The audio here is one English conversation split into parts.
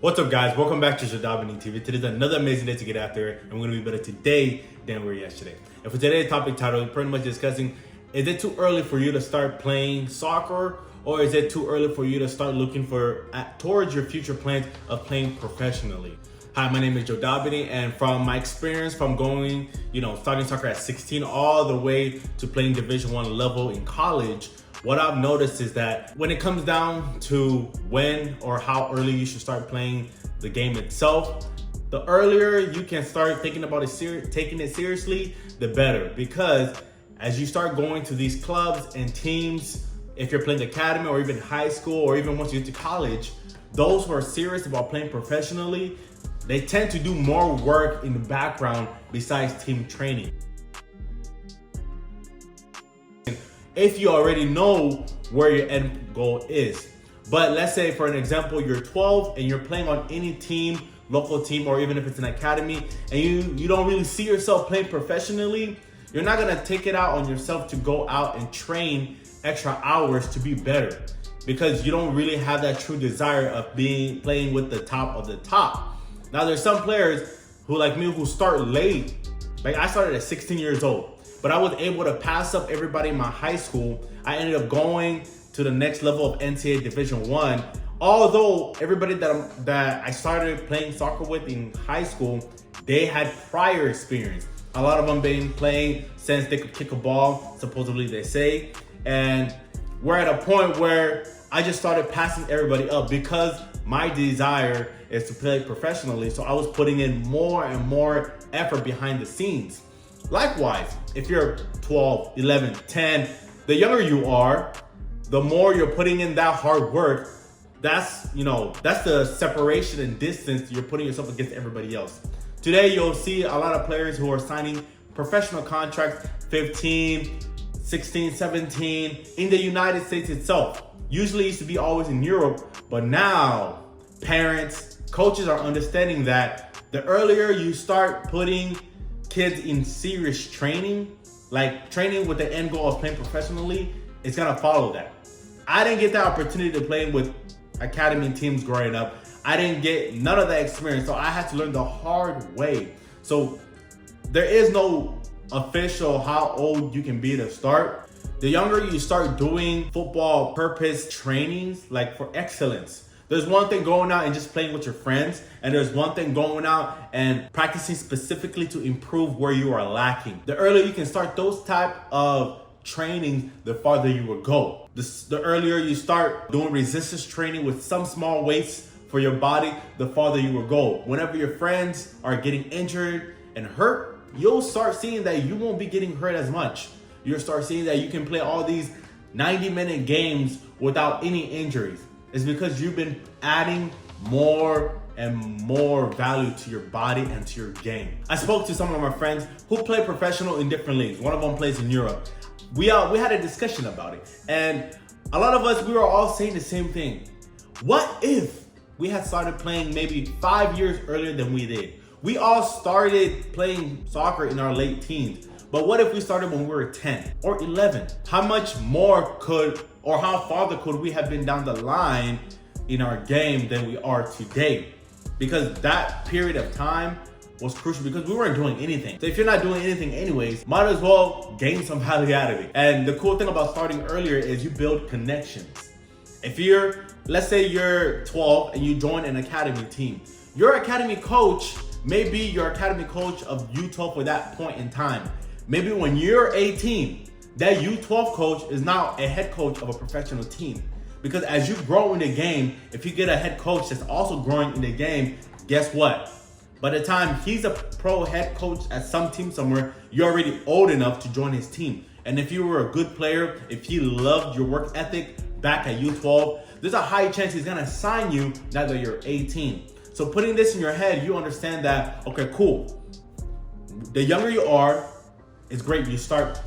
What's up, guys? Welcome back to Jodabenitv. Today's another amazing day to get after it, and we're going to be better today than we were yesterday. And for today's topic title, we're pretty much discussing, is it too early for you to start playing soccer, or is it too early for you to start looking towards your future plans of playing professionally? Hi, my name is Jodabeni, and from my experience from going, starting soccer at 16 all the way to playing Division I level in college, what I've noticed is that when it comes down to when or how early you should start playing the game itself, the earlier you can start thinking about it, taking it seriously, the better. Because as you start going to these clubs and teams, if you're playing academy or even high school or even once you get to college, those who are serious about playing professionally, they tend to do more work in the background besides team training. If you already know where your end goal is. But let's say, for an example, you're 12 and you're playing on any team, local team, or even if it's an academy, and you don't really see yourself playing professionally, you're not gonna take it out on yourself to go out and train extra hours to be better, because you don't really have that true desire of playing with the top of the top. Now, there's some players who, like me, who start late. Like, I started at 16 years old. But I was able to pass up everybody in my high school. I ended up going to the next level of NCAA Division I. Although everybody that I started playing soccer with in high school, they had prior experience. A lot of them been playing since they could kick a ball, supposedly they say. And we're at a point where I just started passing everybody up because my desire is to play professionally. So I was putting in more and more effort behind the scenes. Likewise, if you're 12, 11, 10, the younger you are, the more you're putting in that hard work. That's the separation and distance you're putting yourself against everybody else. Today, you'll see a lot of players who are signing professional contracts, 15, 16, 17, in the United States itself. Usually it used to be always in Europe, but now parents, coaches are understanding that the earlier you start putting kids in serious training, like training with the end goal of playing professionally, it's gonna follow that. I didn't get the opportunity to play with academy teams growing up. I didn't get none of that experience, so I had to learn the hard way. So there is no official how old you can be to start. The younger you start doing football purpose trainings, like for excellence. There's one thing going out and just playing with your friends, and there's one thing going out and practicing specifically to improve where you are lacking. The earlier you can start those type of trainings, the farther you will go. The earlier you start doing resistance training with some small weights for your body, the farther you will go. Whenever your friends are getting injured and hurt, you'll start seeing that you won't be getting hurt as much. You'll start seeing that you can play all these 90-minute games without any injuries. It's because you've been adding more and more value to your body and to your game. I spoke to some of my friends who play professional in different leagues. One of them plays in Europe. We had a discussion about it. And a lot of us, we were all saying the same thing. What if we had started playing maybe 5 years earlier than we did? We all started playing soccer in our late teens. But what if we started when we were 10 or 11? How much more how farther could we have been down the line in our game than we are today? Because that period of time was crucial because we weren't doing anything. So if you're not doing anything anyways, might as well gain some value out of it. And the cool thing about starting earlier is you build connections. Let's say you're 12 and you join an academy team. Your academy coach may be your academy coach of U12 for that point in time. Maybe when you're 18, that U12 coach is now a head coach of a professional team. Because as you grow in the game, if you get a head coach that's also growing in the game, guess what? By the time he's a pro head coach at some team somewhere, you're already old enough to join his team. And if you were a good player, if he loved your work ethic back at U12, there's a high chance he's gonna sign you now that you're 18. So putting this in your head, you understand that, okay, cool. The younger you are, it's great. You start,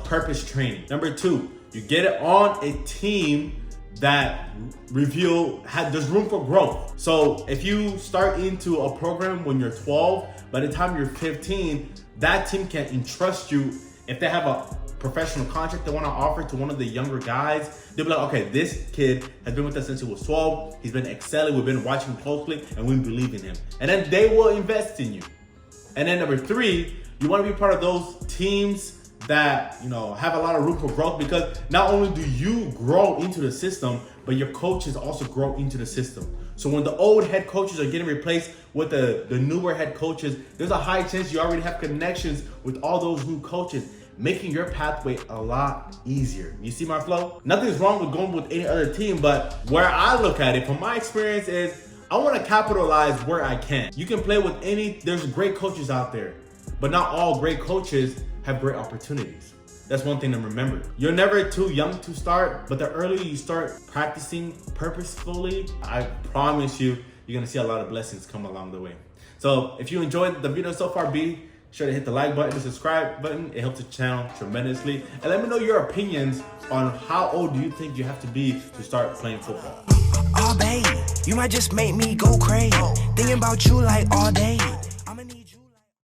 purpose training. Number 2, you get it on a team that there's room for growth. So if you start into a program when you're 12, by the time you're 15, that team can entrust you if they have a professional contract they want to offer to one of the younger guys, they'll be like, okay, this kid has been with us since he was 12. He's been excelling. We've been watching him closely, and we believe in him. And then they will invest in you. And then number 3, you want to be part of those teams that, you know, have a lot of room for growth, because not only do you grow into the system, but your coaches also grow into the system. So when the old head coaches are getting replaced with the newer head coaches, there's a high chance you already have connections with all those new coaches, making your pathway a lot easier. You see my flow? Nothing's wrong with going with any other team, but where I look at it from my experience is I want to capitalize where I can. You can play with there's great coaches out there, but not all great coaches have great opportunities. That's one thing to remember. You're never too young to start, but the earlier you start practicing purposefully, I promise you, you're gonna see a lot of blessings come along the way. So if you enjoyed the video so far, be sure to hit the like button, the subscribe button. It helps the channel tremendously. And let me know your opinions on how old do you think you have to be to start playing football. Oh, babe, you might just make me go crazy. Thinking about you like all day.